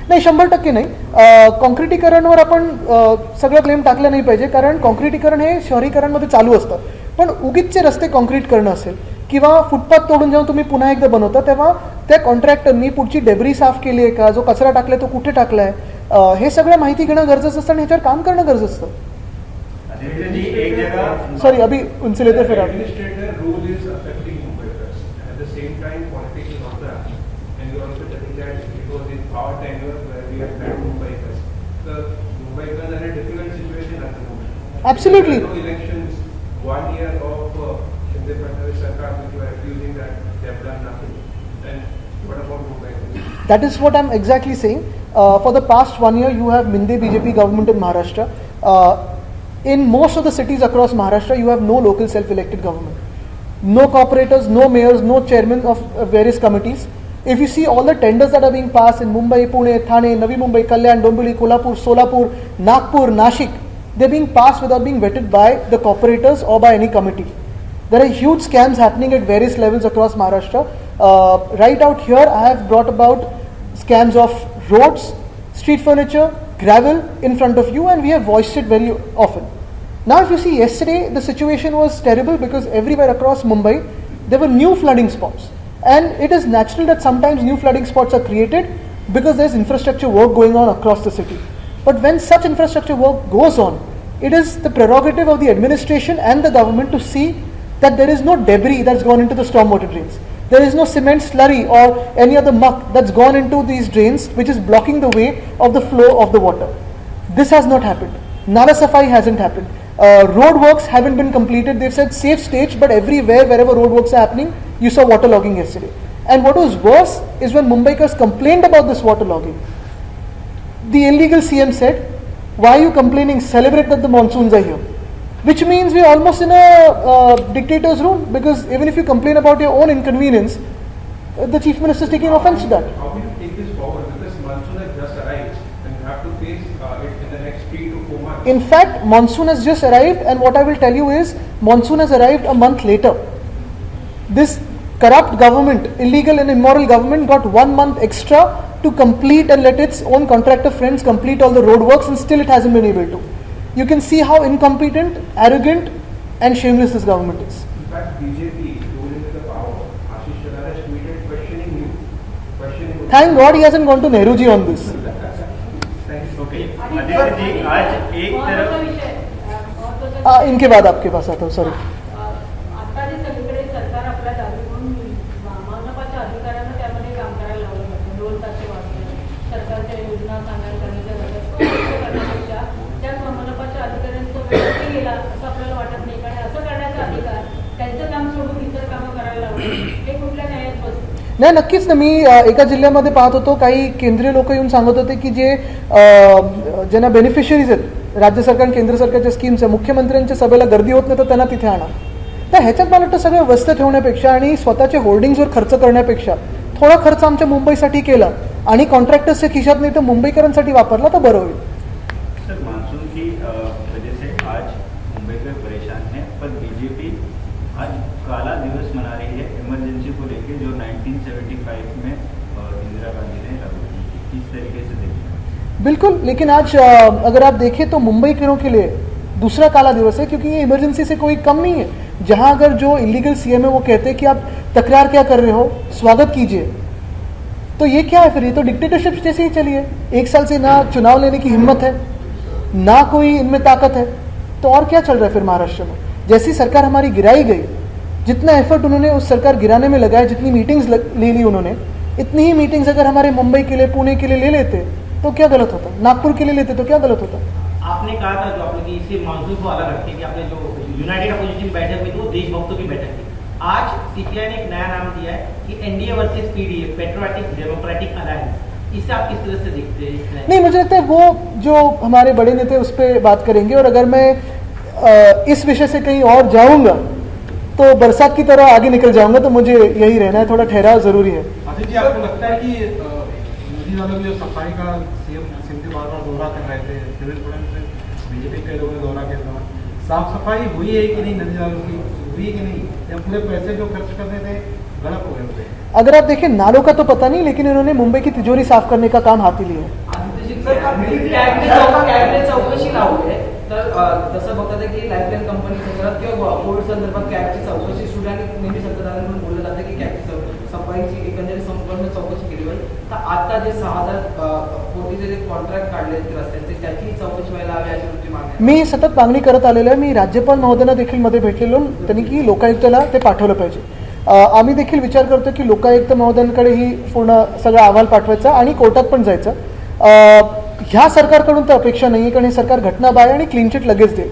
नाही 100% नाही. कॉन्क्रिटीकरणवर आपण सगळं ब्लेम टाकलं नाही पाहिजे, कारण कॉन्क्रिटीकरण हे शहरीकरणमध्ये चालू असतं. पण उगीचचे रस्ते कॉन्क्रीट करणं असेल किंवा फुटपाथ तोडून जेव्हा तुम्ही पुन्हा एकदा बनवता तेव्हा त्या कॉन्ट्रॅक्टरनी पुढची डेब्री साफ केली आहे का, जो कचरा टाकलाय तो कुठे टाकलाय, हे सगळं माहिती घेणं गरजेचं असतं आणि ह्याच्यावर काम करणं गरजेचं असतं. एक जगह सॉरी अभी उनसे लेते फिर आप. Administrator rule is affecting Mumbaikars. At the same time, politics is also happening. And you are also telling that it was in our tenure where we have had Mumbaikars. The Mumbaikars are in a difficult situation at the moment. Absolutely. There are no elections, 1 year of Shinde Fadnavis Sarkar, which you are accusing that they have done nothing. And what about Mumbaikars? That is what I'm exactly saying. For the past 1 year, you have Minde BJP government in Maharashtra. In most of the cities across Maharashtra, you have no local self-elected government. No corporators, no mayors, no chairmen of various committees. If you see all the tenders that are being passed in Mumbai, Pune, Thane, Navi Mumbai, Kalyan, Dombivli, Kolhapur, Solapur, Nagpur, Nashik, they're being passed without being vetted by the corporators or by any committee. There are huge scams happening at various levels across Maharashtra. Right out here, I have brought about scams of roads, street furniture, gravel in front of you, and we have voiced it very often. Now if you see, yesterday the situation was terrible because everywhere across Mumbai there were new flooding spots, and it is natural that sometimes new flooding spots are created because there is infrastructure work going on across the city. But when such infrastructure work goes on, it is the prerogative of the administration and the government to see that there is no debris that's gone into the stormwater drains. There is no cement slurry or any other muck that's gone into these drains which is blocking the way of the flow of the water. This has not happened. Nala Safai hasn't happened. Road works haven't been completed. They've said safe stage, but everywhere, wherever road works are happening, you saw waterlogging yesterday. And what was worse is when Mumbaikars complained about this waterlogging, the illegal CM said, "Why are you complaining? Celebrate that the monsoons are here." Which means we're almost in a dictator's rule, because even if you complain about your own inconvenience, the Chief Minister is taking offense to that. How will you take this forward? Because monsoon has just arrived and you have to face it in the next 3 to 4 months. In fact, monsoon has just arrived, and what I will tell you is, monsoon has arrived a month later. This corrupt government, illegal and immoral government, got 1 month extra to complete and let its own contractor friends complete all the road works, and still it hasn't been able to. You can see how incompetent, arrogant and shameless this government is. In fact, BJP, ruling with the power, Ashish Sharar has tweeted questioning you. Thank God he hasn't gone to Nehruji on this. Okay आणि आदित्य जी आज एक महत्त्वाचा तरफ विषय, महत्त्वाचा इनके बाद आपके पास आता हूँ, सॉरी. आता जे सगळीकडे सरकार आपल्या दाबी म्हणून मनपाच्या अधिकाऱ्यांना त्यामध्ये काम करायला लावलं जातं. ढोल ताशे वाजवणं, सरकारच्या योजना सांगायला सांगितल्या जातात. तो गोष्ट करण्यापेक्षा त्या मनपाच्या अधिकाऱ्यांचा वेळ कुठे गेला असं आपल्याला वाटत नाही. कारण असं करण्याचा अधिकार त्यांचं काम सोडून इतर कामं करायला लावलं, हे कुठल्या न्यायात बसतं? नाही, नक्कीच ना. मी एका जिल्ह्यामध्ये पाहत होतो, काही केंद्रीय लोक येऊन सांगत होते की जे ज्यांना बेनिफिशरीज आहेत राज्य सरकार आणि केंद्र सरकारच्या स्कीम्स आहे, मुख्यमंत्र्यांच्या सभेला गर्दी होत नाही तर त्यांना तिथे आणा. तर ह्याच्यात मला वाटतं सगळं व्यस्त ठेवण्यापेक्षा आणि स्वतःच्या होर्डिंग्सवर खर्च करण्यापेक्षा थोडा खर्च आमच्या मुंबईसाठी केला आणि कॉन्ट्रॅक्टर्सच्या खिशात नाही तर मुंबईकरांसाठी वापरला तर बरं होईल. सर, मानसून की वजह से आज मुंबईकर परेशान हैं, पर बीजेपी आज काला दिवस मना रही है इमरजेंसी को लेकर, जो 1975 में इंदिरा गांधी ने लागू की थी. किस तरीके से देखिए? बिल्कुल, लेकिन आज अगर आप देखें तो मुंबईकरों के लिए दूसरा काला दिवस है, क्योंकि ये इमरजेंसी से कोई कम नहीं है. जहां अगर जो इलीगल सीएम है वो कहते हैं कि आप तकरार क्या कर रहे हो, स्वागत कीजिए, तो ये क्या है फिर? ये तो डिक्टेटरशिप जैसे ही चली है. 1 साल से ना चुनाव लेने की हिम्मत है, ना कोई इनमें ताकत है, तो और क्या चल रहा है फिर महाराष्ट्र में? जैसी सरकार हमारी गिराई गई, जितना एफर्ट उन्होंने उस सरकार गिराने में लगाया, जितनी मीटिंग्स ले ली उन्होंने, इतनी ही मीटिंग्स अगर हमारे मुंबई के लिए, पुणे के लिए ले लेते तो क्या गलत होता, नागपुर के लिए लेते तो क्या गलत होता. आपने कहा था जो आप लोग इसे मानसून को अलग रखते कि आपने जो यूनाइटेड अपोजिशन बैठक हुई थी वो देशभक्तों की बैठक थी. आज सीपीआई ने एक नया नाम दिया है कि NDA versus PDA, patriotic democratic alliance. इसे आप किस तरह से देखते हैं? नहीं, मुझे लगता है वो जो हमारे बड़े नेता उस पर बात करेंगे, और अगर मैं इस विषय से कहीं और जाऊंगा तो बरसात की तरह आगे निकल जाऊंगा, तो मुझे यही रहना है. थोड़ा ठहराव जरूरी है. आदित्य जी, आपको लगता है कि नदी नालों में जो सफाई का सीएम सिंधु बार बार दौरा कर रहे थे, सिविल से बीजेपी के लोगों ने दौरा किया था, साफ सफाई हुई है कि नहीं नदी नालों की? हुई कि नहीं, या पूरे पैसे जो खर्च करने थे गलत हो गए होते? अगर आप देखें, नालों का तो पता नहीं, लेकिन इन्होंने मुंबई की तिजोरी साफ करने का काम हाती लिया है. कॅबने चौकशी लावली आहे. तर तसं बघतात की लाईफलाईन कंपनी संदर्भात किंवा कोविड संदर्भात कॅबची चौकशी सुरू आणि नेहमी सत्ताधाऱ्यांकडून बोललं जातं की कॅबची सफाईची एकंदरीत संपूर्ण चौकशी केली पाहिजे. तर आता जे 6,000 कोटीचे जे कॉन्ट्रॅक्ट काढले रस्त्यांचे त्याची चौकशी व्हायला हवी अशी तुमची मागणी आहे. मी सतत मागणी करत आलेलो आहे. मी राज्यपाल महोदयांना देखील मध्ये भेटलेलो, त्यांनी की लोकायुक्ताला ते पाठवलं पाहिजे. आम्ही देखील विचार करतो की लोकायुक्त महोदयांकडे ही पूर्ण सगळा अहवाल पाठवायचा आणि कोर्टात पण जायचं. ह्या सरकारकडून तर अपेक्षा नाही आहे, कारण हे सरकार घटनाबाह्य आणि क्लीन चिट लगेच देईल.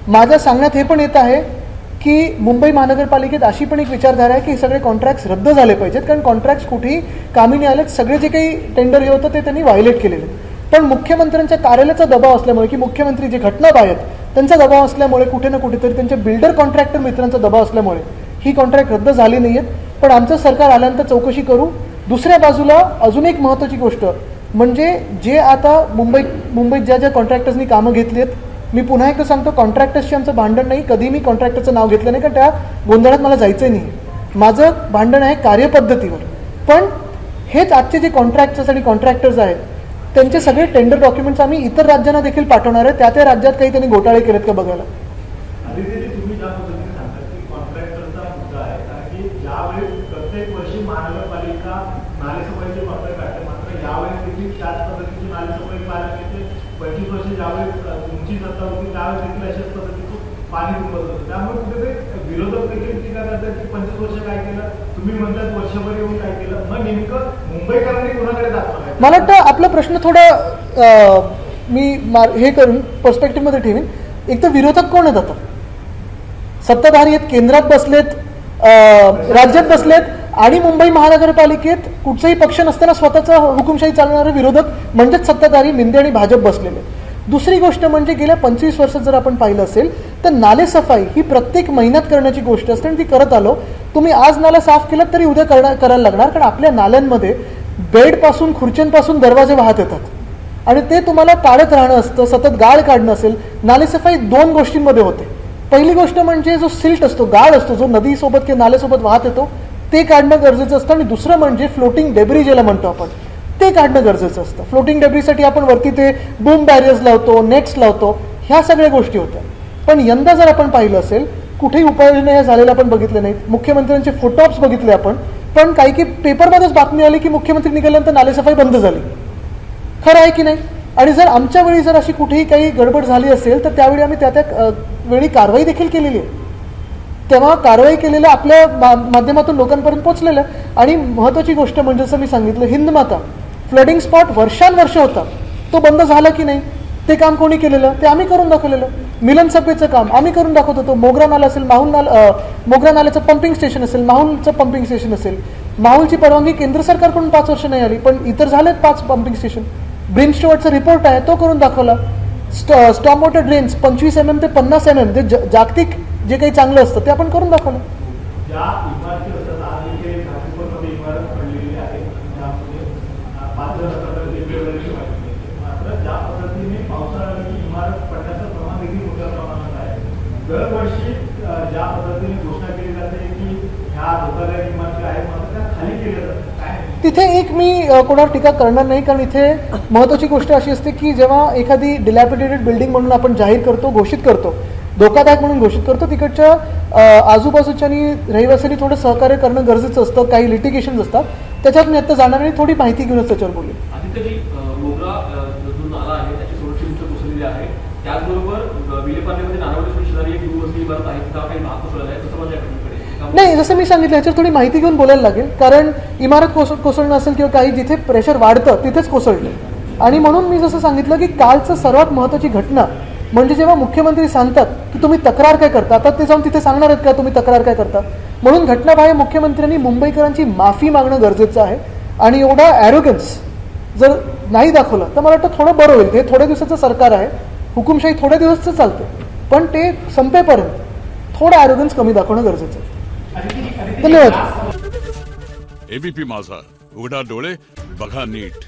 माझ्या सांगण्यात हे पण येत आहे की मुंबई महानगरपालिकेत अशी पण एक विचारधारा आहे की हे सगळे कॉन्ट्रॅक्ट्स रद्द झाले पाहिजेत, कारण कॉन्ट्रॅक्ट्स कुठेही कामी नाही आलेत. सगळे जे काही टेंडर हे होतं ते त्यांनी व्हायलेट केलेले. पण मुख्यमंत्र्यांच्या कार्यालयाचा दबाव असल्यामुळे, की मुख्यमंत्री जे घटनाबाह्य आहेत त्यांचा दबाव असल्यामुळे, कुठे ना कुठेतरी त्यांच्या बिल्डर कॉन्ट्रॅक्टर मित्रांचा दबाव असल्यामुळे ही कॉन्ट्रॅक्ट रद्द झाली नाही आहेत. पण आमचं सरकार आल्यानंतर चौकशी करू. दुसऱ्या बाजूला अजून एक महत्त्वाची गोष्ट म्हणजे जे आता मुंबईत ज्या कॉन्ट्रॅक्टर्सनी कामं घेतली आहेत, मी पुन्हा एकदा सांगतो, कॉन्ट्रॅक्टर्सशी आमचं भांडण नाही. कधी मी कॉन्ट्रॅक्टरचं नाव घेतलं नाही, कारण त्या गोंधळात मला जायचं नाही. माझं भांडण आहे कार्यपद्धतीवर. पण हेच आजचे जे कॉन्ट्रॅक्टर्स आणि कॉन्ट्रॅक्टर्स आहेत त्यांचे सगळे टेंडर डॉक्युमेंट्स आम्ही इतर राज्यांना देखील पाठवणार आहे. त्या राज्यात काही त्यांनी घोटाळे केलेत का बघायला. आदित्यजी, तुम्ही ज्या पद्धतीने सांगता की कॉन्ट्रॅक्टरचा मुद्दा आहे, कारण की ज्यावेळेस प्रत्येक वर्षी महानगरपालिका नालेसफाईचे कॉन्ट्रॅक्ट काढते, मात्र यावेळेस देखील त्याच पद्धतीची नालेसफाई पाहायला मिळते. 25 वर्ष ज्यावेळेस तुमची सत्ता होती त्यावेळेस देखील अशाच पद्धतीचं पाणी तुंबत होतं. त्यामुळे कुठेतरी विरोधक देखील टीका करतात की 25 वर्ष काय केलं, तुम्ही म्हणतात वर्षभर येऊन काय केलं. मग नेमकं मुंबईकरांनी कोणाकडे दाखवलं? मला वाटतं आपला प्रश्न थोडा मी हे करून पर्स्पेक्टिव्हमध्ये ठेवीन. एक तर विरोधक कोण आहेत? आता सत्ताधारी आहेत, केंद्रात बसलेत, राज्यात बसलेत, आणि मुंबई महानगरपालिकेत कुठचाही पक्ष नसताना स्वतःचा हुकुमशाही चालवणारे विरोधक म्हणजेच सत्ताधारी मिंदे आणि भाजप बसलेले. दुसरी गोष्ट म्हणजे गेल्या 25 वर्षात जर आपण पाहिलं असेल तर नालेसफाई ही प्रत्येक महिन्यात करण्याची गोष्ट असते आणि ती करत आलो. तुम्ही आज नाला साफ केलं तरी उद्या करायला लागणार, कारण आपल्या नाल्यांमध्ये बेडपासून खुर्च्यांपासून दरवाजे वाहत येतात आणि ते तुम्हाला काढत राहणं असतं, सतत गाळ काढणं असेल. नालेसफाई 2 गोष्टींमध्ये होते. पहिली गोष्ट म्हणजे जो सिल्ट असतो, गाळ असतो, जो नदीसोबत किंवा नाल्यासोबत वाहत येतो ते काढणं गरजेचं असतं. आणि दुसरं म्हणजे फ्लोटिंग डेब्री ज्याला म्हणतो आपण, ते काढणं गरजेचं असतं. फ्लोटिंग डेब्रीसाठी आपण वरती ते बूम बॅरियर्स लावतो, नेट्स लावतो, ह्या सगळ्या गोष्टी होत्या. पण यंदा जर आपण पाहिलं असेल कुठेही उपाययोजना ह्या झालेल्या आपण बघितल्या नाहीत. मुख्यमंत्र्यांचे फोटोऑप्स बघितले आपण, पण काही पेपरमध्येच बातमी आली की मुख्यमंत्री निघाल्यानंतर नालेसफाई बंद झाली. खरं आहे की नाही? आणि जर आमच्या वेळी जर अशी कुठेही काही गडबड झाली असेल तर त्यावेळी आम्ही त्या वेळी कारवाई देखील केलेली आहे. तेव्हा कारवाई केलेल्या आपल्या माध्यमातून लोकांपर्यंत पोहोचलेलं. आणि महत्त्वाची गोष्ट म्हणजे जसं मी सांगितलं, हिंदमाता फ्लडिंग स्पॉट वर्षानुवर्ष होता, तो बंद झाला की नाही? ते काम कोणी केलेलं? ते आम्ही करून दाखवलेलं. मिलन सभेचं काम आम्ही करून दाखवत होतो. मोगरा नाला असेल, मोगरा नाल्याचं पंपिंग स्टेशन असेल, माहूलचं पंपिंग स्टेशन असेल, माहूलची परवानगी केंद्र सरकारकडून 5 वर्ष नाही आली, पण इतर झालेत 5 पंपिंग स्टेशन. ब्रिम स्टुअर्टचा रिपोर्ट आहे, तो करून दाखवला. स्टॉर्म वॉटर ड्रेन्स 25 mm ते 50 mm जे जागतिक जे काही चांगलं असतं ते आपण करून दाखवलं. ज्या इमारती असतात, आज इथे नागपूरमध्ये इमारत पडलेली आहे, त्यामध्ये 5,000 वेगवेगळ्या माहिती. मात्र ज्या पद्धतीने पावसाळ्याची इमारत पडण्याचं प्रमाण देखील मोठ्या प्रमाणात आहे. दरवर्षी ज्या पद्धतीने घोषणा केली जाते की ह्या धोकादायक इमारती आहेत, मात्र त्या खाली केल्या जातात. तिथे एक मी कोणावर टीका करणार नाही, कारण इथे महत्त्वाची गोष्ट अशी असते की जेव्हा एखादी डिलॅपिडेटेड बिल्डिंग म्हणून आपण जाहीर करतो, घोषित करतो, धोकादायक म्हणून घोषित करतो, तिकडच्या आजूबाजूच्या आणि रहिवाशांनी थोडं सहकार्य करणं गरजेचं असतं. काही लिटिगेशन्स असतात, त्याच्यात मी आता जाणार आणि थोडी माहिती घेऊनच त्याच्यावर बोलेन. आदित्यजी, मोगरा जो नाला आहे त्याची सुरक्षित उंच कोसळलेली आहे. त्याचबरोबर विलेपार्लेमध्ये नारावडी शेजारी एक दुवसली इमारत आहे, तिचा काही भाग कोसळला आहे, तसं माझ्या नाही. जसं मी सांगितलं ह्याच्यावर थोडी माहिती घेऊन बोलायला लागेल, कारण इमारत कोसळणं असेल किंवा काही जिथे प्रेशर वाढतं तिथेच कोसळलं. आणि म्हणून मी जसं सांगितलं की कालचं सर्वात महत्त्वाची घटना म्हणजे जेव्हा मुख्यमंत्री सांगतात की तुम्ही तक्रार काय करता, आता ते जाऊन तिथे सांगणार आहेत का तुम्ही तक्रार काय करता. म्हणून घटनाबाह्य मुख्यमंत्र्यांनी मुंबईकरांची माफी मागणं गरजेचं आहे. आणि एवढा ॲरोगन्स जर नाही दाखवलं तर मला वाटतं थोडं बरं होईल. हे थोड्या दिवसाचं सरकार आहे, हुकुमशाही थोड्या दिवसचं चालते, पण ते संपेपर्यंत थोडं ॲरोगन्स कमी दाखवणं गरजेचं आहे. धन्यवाद. एबीपी माझा, उघडा डोळे बघा नीट.